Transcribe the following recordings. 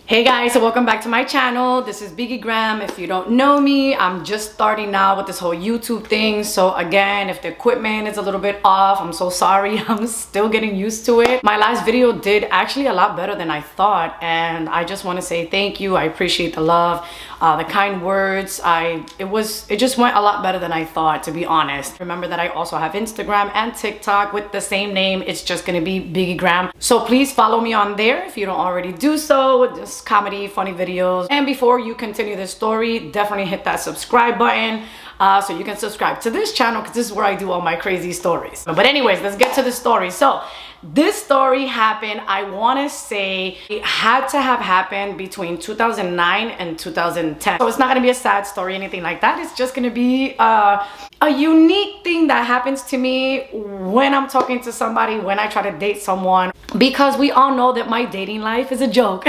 Hey guys, so welcome back to my channel. This is Biggie Graham. If you don't know me, I'm just starting now with this whole YouTube thing. So again, if the equipment is a little bit off, I'm so sorry. I'm still getting used to it. My last video did actually a lot better than I thought, and I just want to say thank you. I appreciate the love, the kind words. It just went a lot better than I thought, to be honest. Remember that I also have Instagram and TikTok with the same name. It's just gonna be Biggie Graham. So please follow me on there if you don't already do so. Just comedy, funny videos. And before you continue this story, definitely hit that subscribe button so you can subscribe to this channel, because this is where I do all my crazy stories. But anyways, let's get to the story. So this story happened, I want to say it had to have happened between 2009 and 2010. So it's not going to be a sad story, anything like that. It's just going to be a unique thing that happens to me when I'm talking to somebody, when I try to date someone, because we all know that my dating life is a joke.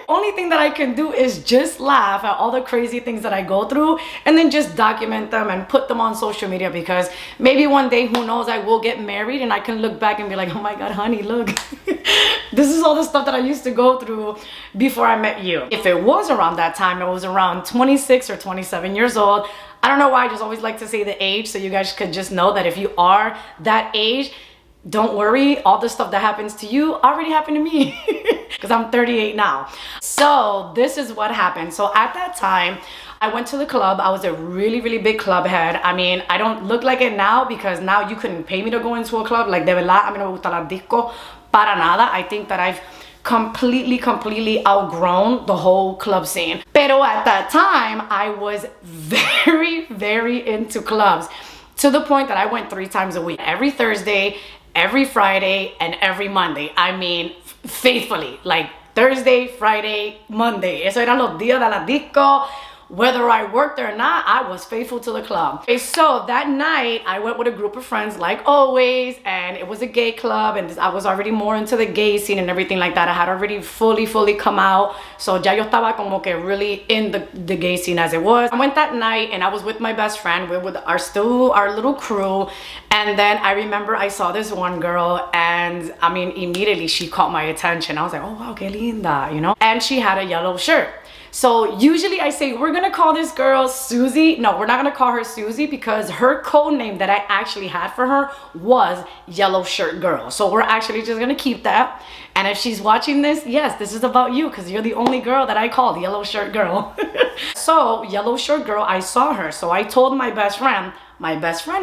Only thing that I can do is just laugh at all the crazy things that I go through and then just document them and put them on social media, because maybe one day, who knows, I will get married and I can look back and be like, oh my God, honey, look, this is all the stuff that I used to go through before I met you. If it was around that time, I was around 26 or 27 years old. I don't know why, I just always like to say the age, so you guys could just know that if you are that age, don't worry, all the stuff that happens to you already happened to me, because I'm 38 now. So this is what happened. So at that time, I went to the club. I was a really big club head. I mean, I don't look like it now, because now you couldn't pay me to go into a club. Like, de verdad, a mí no me gusta la disco para nada. I think that I've completely outgrown the whole club scene. Pero at that time, I was very into clubs, to the point that I went 3 times a week. Every Thursday, every Friday, and every Monday. I mean, faithfully, like Thursday, Friday, Monday. Eso eran los días de la disco. Whether I worked or not, I was faithful to the club. Okay, so that night, I went with a group of friends, like always, and it was a gay club, and I was already more into the gay scene and everything like that. I had already fully come out, so ya yo estaba como que really in the gay scene as it was. I went that night, and I was with my best friend. We're with our little crew, and then I remember I saw this one girl, and I mean, immediately she caught my attention. I was like, oh wow, que linda, you know? And she had a yellow shirt. So usually I say, we're gonna call this girl Susie. No, we're not gonna call her Susie, because her code name that I actually had for her was Yellow Shirt Girl. So we're actually just gonna keep that. And if she's watching this, yes, this is about you, because you're the only girl that I called Yellow Shirt Girl. So Yellow Shirt Girl, I saw her. So I told my best friend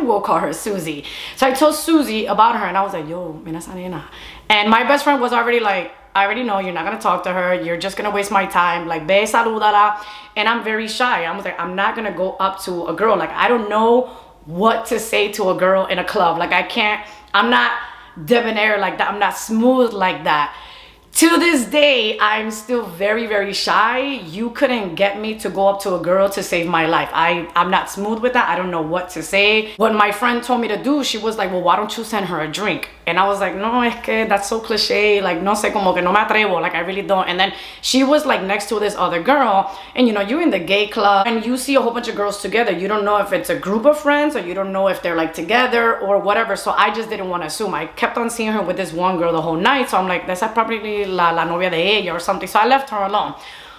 will call her Susie. So I told Susie about her, and I was like, yo, mira esa nena. And my best friend was already like, I already know you're not gonna talk to her, you're just gonna waste my time, like, ve, salúdala. And I'm very shy. I was like, I'm not gonna go up to a girl. Like, I don't know what to say to a girl in a club. Like, I'm not debonair like that, I'm not smooth like that. To this day, I'm still very shy. You couldn't get me to go up to a girl to save my life. I'm not smooth with that. I don't know what to say. What my friend told me to do, she was like, well, why don't you send her a drink? And I was like, no, es que that's so cliche. Like, no sé, como que no me atrevo. Like, I really don't. And then she was like next to this other girl. And you know, you're in the gay club and you see a whole bunch of girls together. You don't know if it's a group of friends, or you don't know if they're like together or whatever. So I just didn't want to assume. I kept on seeing her with this one girl the whole night. So I'm like, that's probably la novia de ella or something. So I left her alone.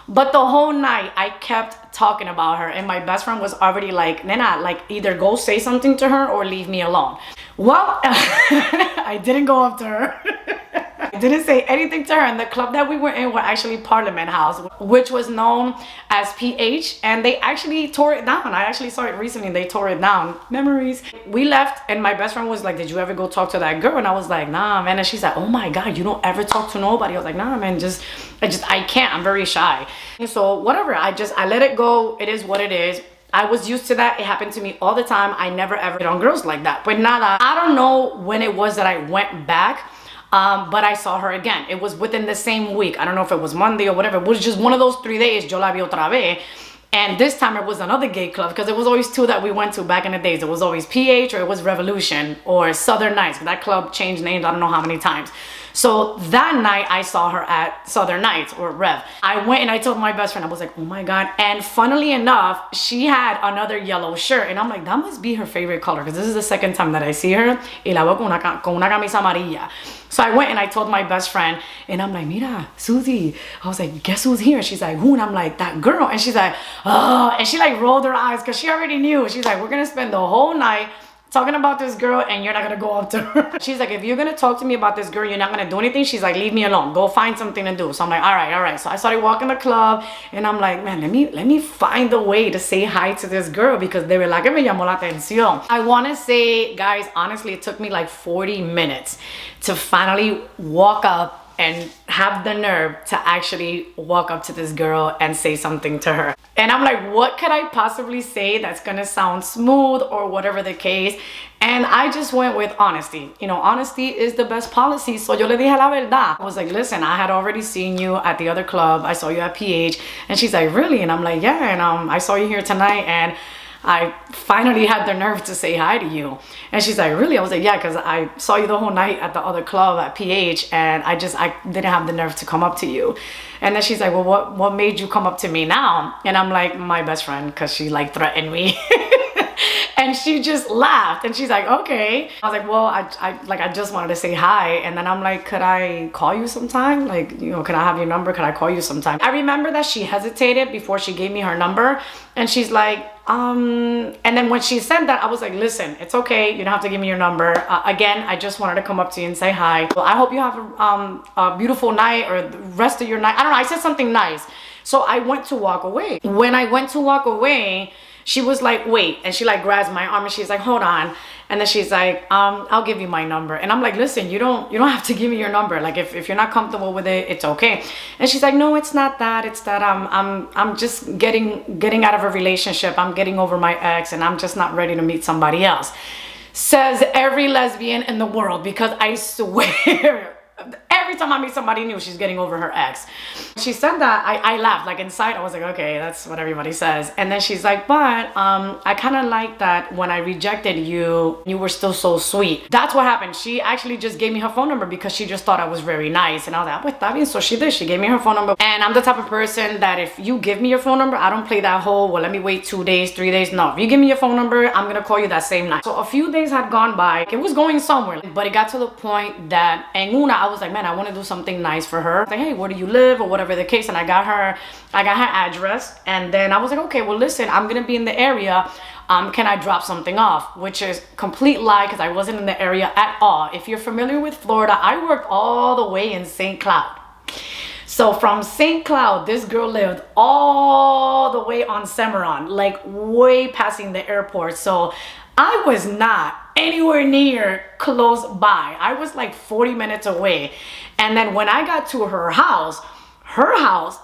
But the whole night I kept talking about her, and my best friend was already like, nena, like, either go say something to her or leave me alone. Well, I didn't go up to her. I didn't say anything to her. And the club that we were in were actually Parliament House, which was known as PH, and they actually tore it down. I actually saw it recently. They tore it down. Memories. We left, and my best friend was like, did you ever go talk to that girl? And I was like, nah, man. And she's like, oh my God, you don't ever talk to nobody. I was like, nah, man, I can't. I'm very shy. And so whatever, I let it go. It is what it is. I was used to that. It happened to me all the time. I never ever hit on girls like that. But nada, I don't know when it was that I went back, but I saw her again. It was within the same week. I don't know if it was Monday or whatever. It was just one of those 3 days. Yo la vi otra vez. And this time it was another gay club, because it was always 2 that we went to back in the days. It was always PH, or it was Revolution, or Southern Nights. That club changed names I don't know how many times. So that night I saw her at Southern Nights or Rev. I went and I told my best friend, I was like, oh my God. And funnily enough, she had another yellow shirt. And I'm like, that must be her favorite color, because this is the second time that I see her. Y la veo con una camisa amarilla. So I went and I told my best friend, and I'm like, mira, Susie. I was like, guess who's here? She's like, who? And I'm like, that girl. And she's like, oh. And she like rolled her eyes because she already knew. She's like, we're going to spend the whole night talking about this girl and you're not gonna go up to her. She's like, if you're gonna talk to me about this girl, you're not gonna do anything. She's like, leave me alone, go find something to do. So I'm like, all right. So I started walking the club and I'm like, man, let me find a way to say hi to this girl, because de verdad que me llamó la atención. I wanna say, guys, honestly, it took me like 40 minutes to finally walk up and have the nerve to actually walk up to this girl and say something to her. And I'm like, what could I possibly say that's gonna sound smooth or whatever the case? And I just went with honesty. You know, honesty is the best policy. So yo le dije la verdad. I was like, listen, I had already seen you at the other club. I saw you at PH. And she's like, really? And I'm like, yeah. And I saw you here tonight, and I finally had the nerve to say hi to you. And she's like, really? I was like, yeah, because I saw you the whole night at the other club at PH, and I didn't have the nerve to come up to you. And then she's like, well, what made you come up to me now? And I'm like, my best friend, because she like threatened me. And she just laughed and she's like, okay. I was like, well, I just wanted to say hi. And then I'm like, could I call you sometime? Like, you know, can I have your number? Could I call you sometime? I remember that she hesitated before she gave me her number. And she's like, and then when she said that, I was like, listen, it's okay. You don't have to give me your number. Again, I just wanted to come up to you and say hi. Well, I hope you have a beautiful night, or the rest of your night. I don't know. I said something nice. So I went to walk away. When I went to walk away, she was like, wait. And she like grabs my arm and she's like, hold on. And then she's like, I'll give you my number. And I'm like, listen, you don't have to give me your number. Like, if you're not comfortable with it, it's okay. And she's like, no, it's not that. It's that I'm just getting out of a relationship. I'm getting over my ex, and I'm just not ready to meet somebody else. Says every lesbian in the world, because I swear, every time I meet somebody new, she's getting over her ex. She said that, I laughed. Like inside, I was like, okay, that's what everybody says. And then she's like, but I kind of like that when I rejected you, you were still so sweet. That's what happened. She actually just gave me her phone number because she just thought I was very nice. And I was like, pues está bien. So she did. She gave me her phone number. And I'm the type of person that if you give me your phone number, I don't play that whole, well, let me wait 2 days, 3 days. No, if you give me your phone number, I'm going to call you that same night. So a few days had gone by. It was going somewhere, but it got to the point that en una, I was like, man, I want to do something nice for her. Like, hey, where do you live, or whatever the case. And I got her address, and then I was like, okay, well, listen, I'm gonna be in the area. Can I drop something off? Which is complete lie, because I wasn't in the area at all. If you're familiar with Florida, I worked all the way in St. Cloud. So from St. Cloud, this girl lived all the way on Cimarron, like way passing the airport. So I was not anywhere near close by. I was like 40 minutes away. And then when I got to her house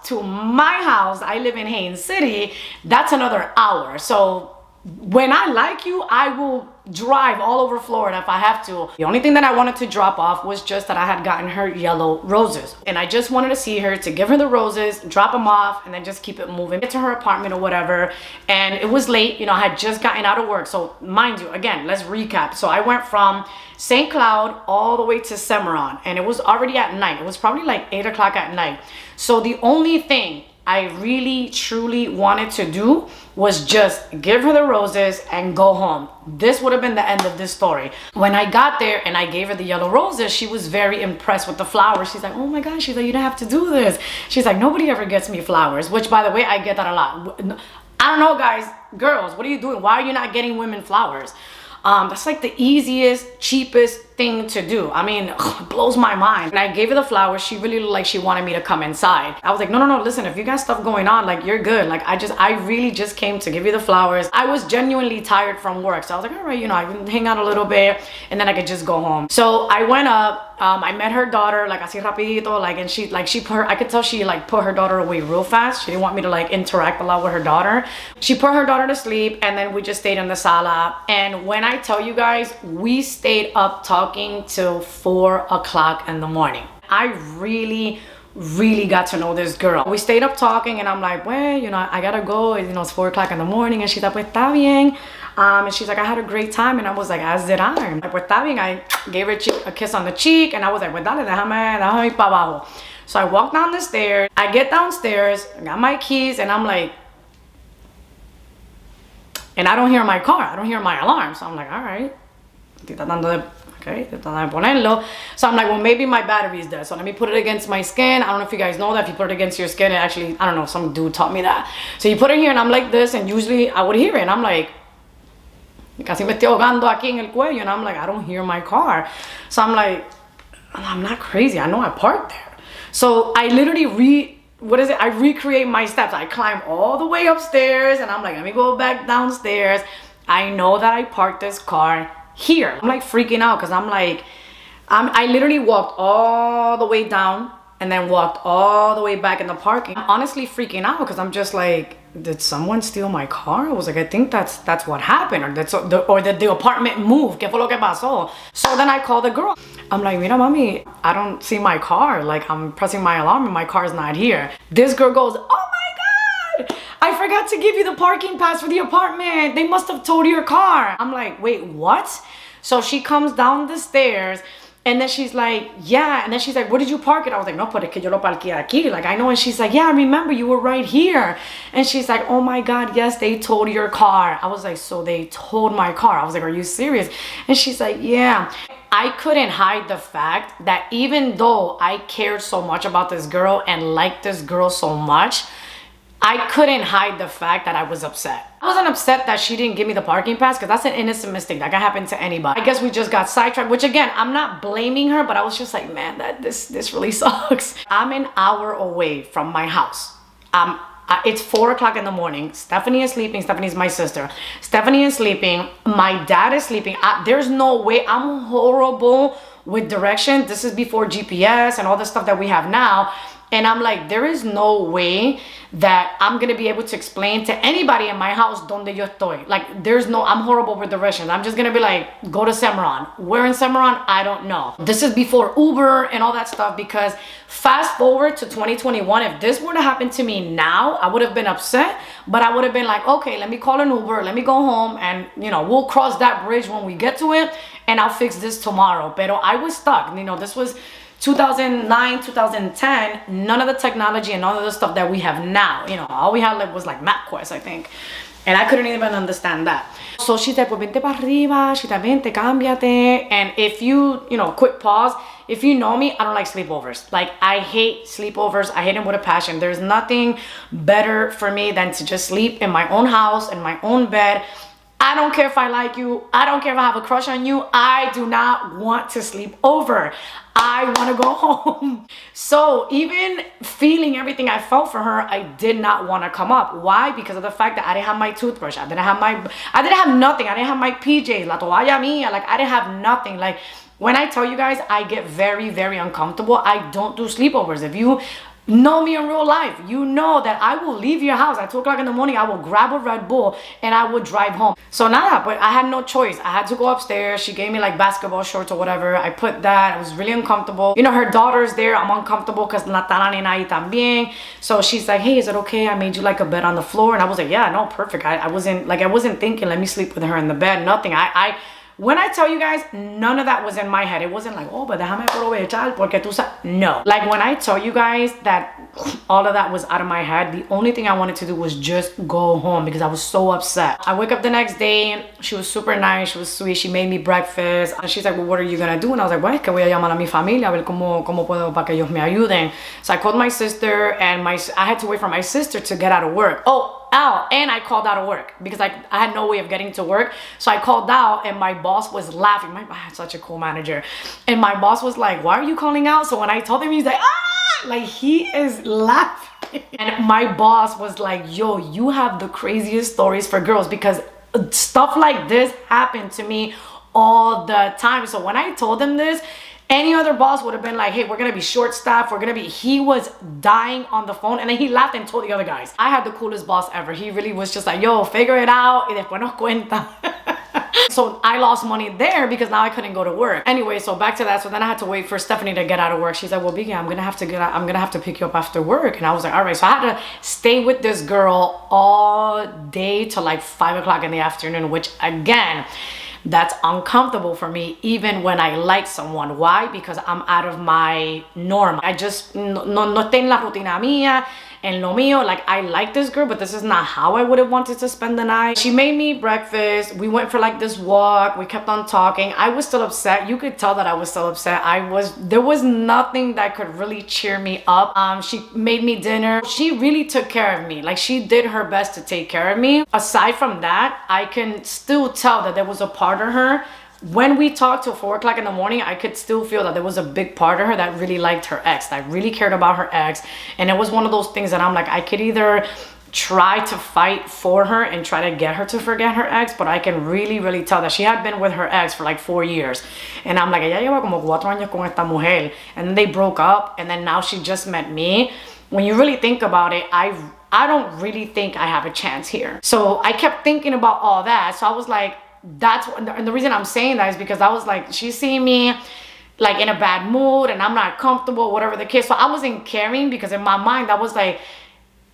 to my house, I live in Haines City, that's another hour. So when I like you, I will drive all over Florida if I have to. The only thing that I wanted to drop off was just that I had gotten her yellow roses, and I just wanted to see her, to give her the roses, drop them off, and then just keep it moving, get to her apartment or whatever. And it was late, you know, I had just gotten out of work. So mind you, again, let's recap. So I went from St. Cloud all the way to Cimarron, and it was already at night. It was probably like 8 o'clock at night. So the only thing I really truly wanted to do was just give her the roses and go home. This would have been the end of this story. When I got there and I gave her the yellow roses, she was very impressed with the flowers. She's like, oh my gosh, she's like, you don't have to do this. She's like, nobody ever gets me flowers, which by the way, I get that a lot. I don't know, guys, girls, what are you doing? Why are you not getting women flowers? That's like the easiest, cheapest thing to do. I mean, it blows my mind. And I gave her the flowers. She really looked like she wanted me to come inside. I was like, no, listen, if you got stuff going on, like, you're good. Like, I really just came to give you the flowers. I was genuinely tired from work. So I was like, all right, you know, I can hang out a little bit and then I could just go home. So I went up, I met her daughter, like, así rapidito, like, and she put her, I could tell she like put her daughter away real fast. She didn't want me to like interact a lot with her daughter. She put her daughter to sleep, and then we just stayed in the sala. And when I tell you guys, we stayed up talking till 4 o'clock in the morning. I really really got to know this girl. We stayed up talking, and I'm like, well, you know, I gotta go. You know, it's 4 o'clock in the morning. And she's like, pues está bien. And she's like, I had a great time. And I was like, as did I. Like, pues está bien. I gave her a kiss on the cheek, and I was like, pues dale, déjame ir pa abajo. So I walked down the stairs. I get downstairs, I got my keys, and I'm like, and I don't hear my car. I don't hear my alarm. So I'm like, all right. Okay, so I'm like, well, maybe my battery is dead. So let me put it against my skin. I don't know if you guys know that. If you put it against your skin, it actually, I don't know, some dude taught me that. So you put it here, and I'm like this, and usually I would hear it. And I'm like, casi me estoy ahogando aquí en el cuello. And I'm like, I don't hear my car. So I'm like, I'm not crazy. I know I parked there. So I literally I recreate my steps. I climb all the way upstairs, and I'm like, let me go back downstairs. I know that I parked this car here. I'm like freaking out because I'm like, I literally walked all the way down and then walked all the way back in the parking. I'm honestly freaking out because I'm just like, did someone steal my car? I was like, I think that's what happened, or did the apartment move? ¿Qué fue lo que pasó? So then I call the girl. I'm like, mira, mami, I don't see my car. Like, I'm pressing my alarm and my car's not here. This girl goes, oh my God, I forgot to give you the parking pass for the apartment. They must have towed your car. I'm like, wait, what? So she comes down the stairs, and then she's like, yeah. And then she's like, where did you park it? I was like, no, pero es que yo lo parqué aquí. Like, I know. And she's like, yeah, I remember you were right here. And she's like, oh my God, yes, they towed your car. I was like, so they towed my car. I was like, are you serious? And she's like, yeah. I couldn't hide the fact that even though I cared so much about this girl and liked this girl so much, I couldn't hide the fact that I was upset. I wasn't upset that she didn't give me the parking pass, because that's an innocent mistake that can happen to anybody. I guess we just got sidetracked, which again, I'm not blaming her, but I was just like, man, this really sucks. I'm an hour away from my house. It's 4 o'clock in the morning. Stephanie is sleeping. Stephanie's my sister. Stephanie is sleeping. My dad is sleeping. There's no way. I'm horrible with directions. This is before GPS and all the stuff that we have now. And I'm like, there is no way that I'm gonna be able to explain to anybody in my house donde yo estoy. Like, I'm horrible with directions. I'm just gonna be like, go to Cimarron. Where in Cimarron? I don't know. This is before Uber and all that stuff, because fast forward to 2021, if this were to happen to me now, I would have been upset, but I would have been like, okay, let me call an Uber, let me go home, and you know, we'll cross that bridge when we get to it, and I'll fix this tomorrow. Pero I was stuck. You know, this was 2009, 2010, none of the technology and none of the stuff that we have now. You know, all we had was like MapQuest, I think. And I couldn't even understand that. So she said, pues vente para arriba, she said, vente, cámbiate. And if you know, quick pause, if you know me, I don't like sleepovers. Like, I hate sleepovers. I hate them with a passion. There's nothing better for me than to just sleep in my own house, in my own bed. I don't care if I like you. I don't care if I have a crush on you. I do not want to sleep over. I want to go home. So even feeling everything I felt for her, I did not want to come up. Why? Because of the fact that I didn't have my toothbrush. I didn't have nothing. I didn't have my PJs, la toalla mía. Like, I didn't have nothing. Like, when I tell you guys, I get very, very uncomfortable. I don't do sleepovers. If you know me in real life, you know that I will leave your house at 2 o'clock in the morning. I will grab a Red Bull and I will drive home. So nada, but I had no choice. I had to go upstairs. She gave me like basketball shorts or whatever. I put that. I was really uncomfortable. You know, her daughter's there. I'm uncomfortable because la está la nena ahí también. So she's like, hey, is it okay? I made you like a bed on the floor. And I was like, yeah, no, perfect. I wasn't thinking, let me sleep with her in the bed. Nothing. When I tell you guys, none of that was in my head. It wasn't like, oh, but déjame aprovechar porque tú sabes. No. Like, when I tell you guys that all of that was out of my head, the only thing I wanted to do was just go home because I was so upset. I wake up the next day. She was super nice. She was sweet. She made me breakfast. And she's like, well, what are you going to do? And I was like, well, es que voy a llamar a mi familia a ver cómo puedo para que ellos me ayuden. So I called my sister, and I had to wait for my sister to get out of work. And I called out of work because I had no way of getting to work. So I called out, and my boss was laughing. I had such a cool manager. And my boss was like, why are you calling out? So when I told him, he's like, ah! Like, he is laughing. And my boss was like, yo, you have the craziest stories for girls, because stuff like this happened to me all the time. So when I told him this, any other boss would have been like, hey, we're gonna be short-staffed, he was dying on the phone, and then he laughed and told the other guys. I had the coolest boss ever. He really was just like, yo, figure it out, y después nos cuenta. So I lost money there because now I couldn't go to work. Anyway, so back to that. So then I had to wait for Stephanie to get out of work. She's like, well, Biggie, I'm gonna have to pick you up after work. And I was like, all right. So I had to stay with this girl all day till like 5 o'clock in the afternoon, which again, that's uncomfortable for me even when I like someone. Why? Because I'm out of my norm. I just no estoy en la rutina mía, en lo mío. Like, I like this girl, but this is not how I would have wanted to spend the night. She made me breakfast. We went for like this walk. We kept on talking. I was still upset. You could tell that I was still upset. There was nothing that could really cheer me up. She made me dinner. She really took care of me. Like, she did her best to take care of me. Aside from that, I can still tell that there was a part of her. When we talked till 4 o'clock in the morning, I could still feel that there was a big part of her that really liked her ex, that really cared about her ex. And it was one of those things that I'm like, I could either try to fight for her and try to get her to forget her ex, but I can really tell that she had been with her ex for like 4 years. And I'm like, ella lleva como 4 años con esta mujer. And then they broke up, and then now she just met me. When you really think about it, I don't really think I have a chance here. So I kept thinking about all that. So I was like, and the reason I'm saying that is because I was like, she's seeing me like in a bad mood and I'm not comfortable, whatever the case. So I wasn't caring, because in my mind I was like,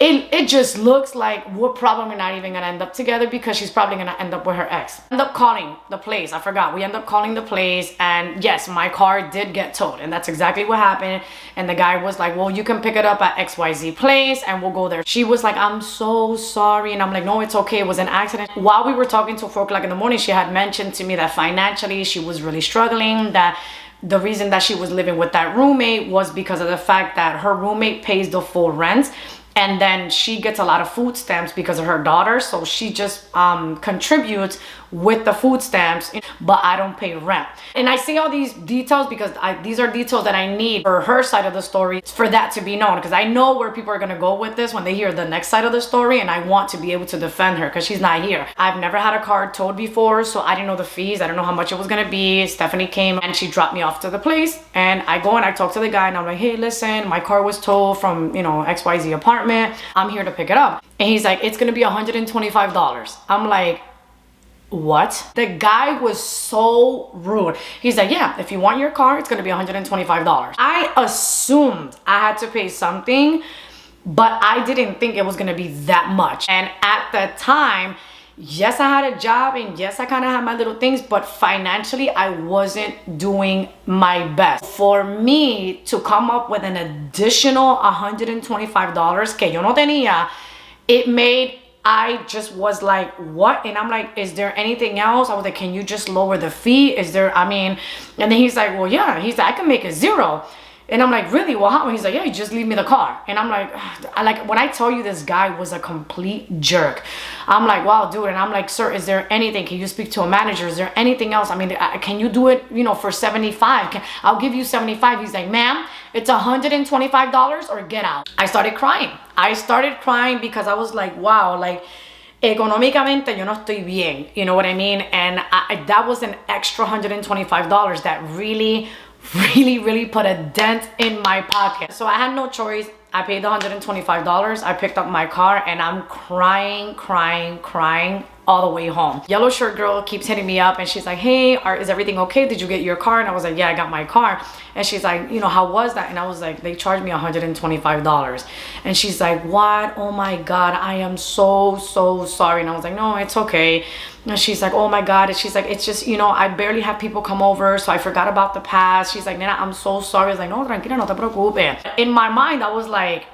it just looks like we're probably not even gonna end up together, because she's probably gonna end up with her ex. End up calling the place. I forgot. We end up calling the place, and yes, my car did get towed, and that's exactly what happened. And the guy was like, well, you can pick it up at XYZ place and we'll go there. She was like, I'm so sorry. And I'm like, no, it's okay. It was an accident. While we were talking till 4 o'clock in the morning, she had mentioned to me that financially she was really struggling, that the reason that she was living with that roommate was because of the fact that her roommate pays the full rent. And then she gets a lot of food stamps because of her daughter. So she just contributes with the food stamps, but I don't pay rent. And I say all these details because these are details that I need for her side of the story, for that to be known, because I know where people are going to go with this when they hear the next side of the story, and I want to be able to defend her because she's not here. I've never had a car towed before, so I didn't know the fees. I didn't know how much it was going to be. Stephanie came and she dropped me off to the place, and I go and I talk to the guy, and I'm like, hey, listen, my car was towed from, XYZ apartment. I'm here to pick it up. And he's like, it's going to be $125. I'm like, what? The guy was so rude. He's like, yeah, if you want your car, it's gonna be $125. I assumed I had to pay something, but I didn't think it was gonna be that much. And at the time, yes, I had a job, and yes, I kind of had my little things, but financially, I wasn't doing my best. For me to come up with an additional $125 que yo no tenía, it made, I just was like, what? And I'm like, is there anything else? I was like, can you just lower the fee? Is there, and then he's like, well, yeah. He's like, I can make it $0. And I'm like, really? Well, how? And he's like, yeah, you just leave me the car. And I'm like, when I tell you this guy was a complete jerk, I'm like, wow, dude. And I'm like, sir, is there anything? Can you speak to a manager? Is there anything else? Can you do it, for 75? I'll give you 75. He's like, ma'am, it's $125 or get out. I started crying because I was like, wow, like, económicamente yo no estoy bien. You know what I mean? And that was an extra $125 that really put a dent in my pocket. So I had no choice. I paid the $125. I picked up my car, and I'm crying all the way home. Yellow shirt girl keeps hitting me up, and she's like, hey, is everything okay? Did you get your car? And I was like, yeah, I got my car. And she's like, how was that? And I was like, they charged me $125. And she's like, what? Oh my God, I am so sorry. And I was like, no, it's okay. And she's like, oh my God. And she's like, it's just, I barely have people come over, so I forgot about the past. She's like, Nena, I'm so sorry. I was like, no, tranquila, no te preocupes. In my mind, I was like,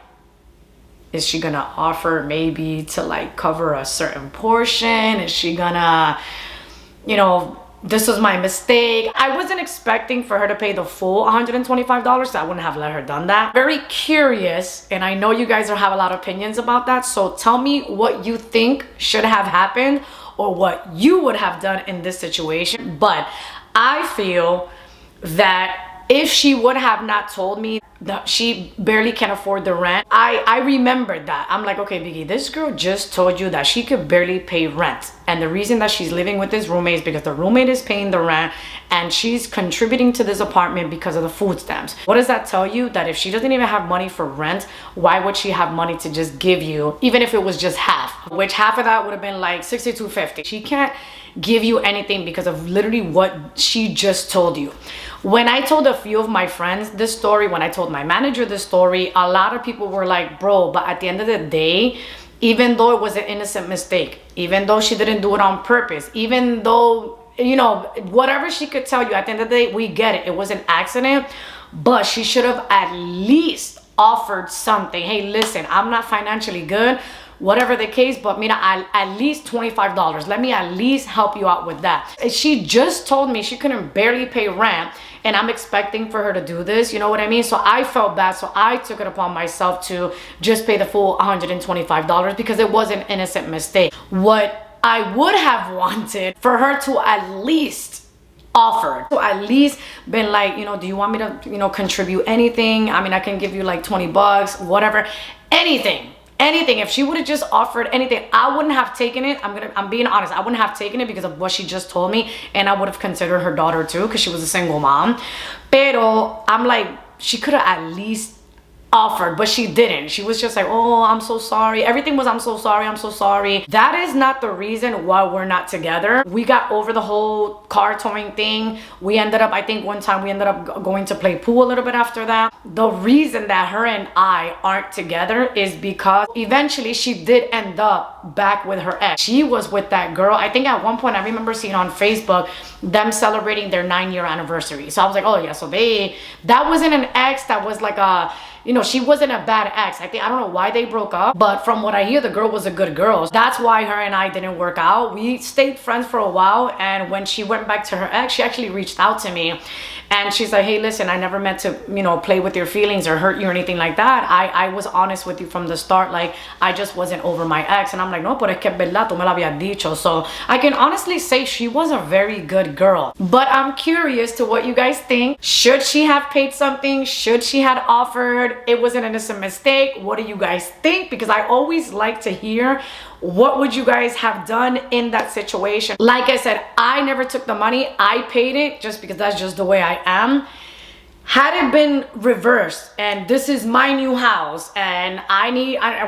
is she gonna offer maybe to like cover a certain portion? Is she gonna, this was my mistake. I wasn't expecting for her to pay the full $125, so I wouldn't have let her done that. Very curious, and I know you guys have a lot of opinions about that, so tell me what you think should have happened or what you would have done in this situation. But I feel that if she would have not told me that she barely can afford the rent, I remembered that. I'm like, okay, Biggie, this girl just told you that she could barely pay rent. And the reason that she's living with this roommate is because the roommate is paying the rent and she's contributing to this apartment because of the food stamps. What does that tell you? That if she doesn't even have money for rent, why would she have money to just give you, even if it was just half, which half of that would have been like $62.50. She can't give you anything because of literally what she just told you. When I told a few of my friends this story, when I told my manager this story, a lot of people were like, bro, but at the end of the day, even though it was an innocent mistake, even though she didn't do it on purpose, even though, you know, whatever she could tell you, at the end of the day, we get it. It was an accident, but she should have at least offered something. Hey, listen, I'm not financially good, whatever the case, but mira, at least $25. Let me at least help you out with that. She just told me she couldn't barely pay rent, and I'm expecting for her to do this, you know what I mean? So I felt bad, so I took it upon myself to just pay the full $125 because it was an innocent mistake. What I would have wanted for her to at least offered, to at least been like, you know, do you want me to, you know, contribute anything? I mean, I can give you like 20 bucks, whatever, anything. If she would have just offered anything, I wouldn't have taken it. I'm being honest, I wouldn't have taken it because of what she just told me, and I would have considered her daughter too because she was a single mom. Pero I'm like, she could have at least offered, but she didn't. She was just like, oh, I'm so sorry. Everything was, I'm so sorry, I'm so sorry. That is not the reason why we're not together. We got over the whole car towing thing. We ended up, I think one time we ended up going to play pool a little bit after that. The reason that her and I aren't together is because eventually she did end up back with her ex. She was with that girl. I think at one point I remember seeing on Facebook them celebrating their 9-year anniversary. So I was like, oh yeah, so that wasn't an ex, that was like a, you know, she wasn't a bad ex. I don't know why they broke up, but from what I hear, the girl was a good girl. That's why her and I didn't work out. We stayed friends for a while, and when she went back to her ex, she actually reached out to me, and she's like, hey, listen, I never meant to, you know, play with your feelings or hurt you or anything like that. I was honest with you from the start. Like, I just wasn't over my ex. And I'm like, no, pero es que es verdad, tú me lo habías dicho. So I can honestly say she was a very good girl. But I'm curious to what you guys think. Should she have paid something? Should she have offered? It was an innocent mistake. What do you guys think? Because I always like to hear, what would you guys have done in that situation? Like I said, I never took the money. I paid it just because that's just the way I am. Had it been reversed, and this is my new house, and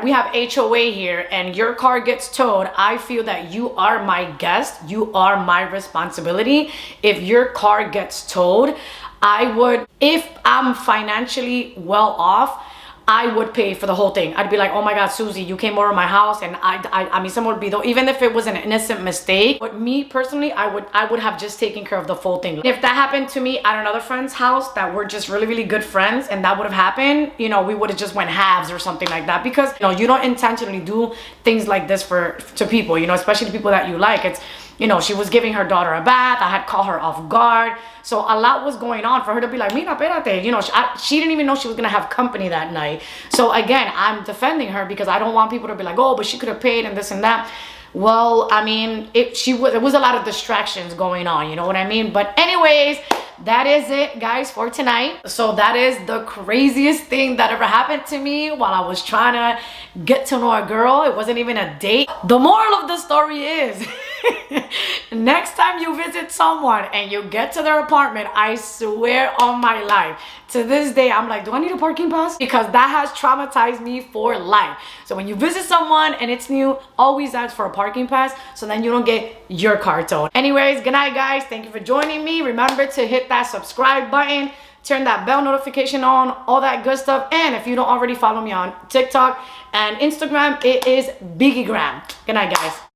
we have HOA here, and your car gets towed, I feel that you are my guest. You are my responsibility. If your car gets towed, I would, if I'm financially well off, I would pay for the whole thing. I'd be like, oh my God, Susie, you came over my house, and I mean, someone would be though, even if it was an innocent mistake. But me personally, I would have just taken care of the full thing. If that happened to me at another friend's house that were just really, really good friends, and that would have happened, you know, we would have just went halves or something like that, because, you know, you don't intentionally do things like this to people, you know, especially the people that you like. It's, you know, she was giving her daughter a bath. I had caught her off guard. So a lot was going on for her to be like, mira, espérate. You know, she didn't even know she was going to have company that night. So again, I'm defending her because I don't want people to be like, oh, but she could have paid and this and that. Well, I mean, it was a lot of distractions going on, you know what I mean? But anyways, that is it, guys, for tonight. So that is the craziest thing that ever happened to me while I was trying to get to know a girl. It wasn't even a date. The moral of the story is next time you visit someone and you get to their apartment, I swear on my life, to this day, I'm like, do I need a parking pass? Because that has traumatized me for life. So when you visit someone and it's new, always ask for a parking pass so then you don't get your car towed. Anyways, good night, guys. Thank you for joining me. Remember to hit that subscribe button, turn that bell notification on, all that good stuff. And if you don't already follow me on TikTok and Instagram, it is BiggieGram. Good night, guys.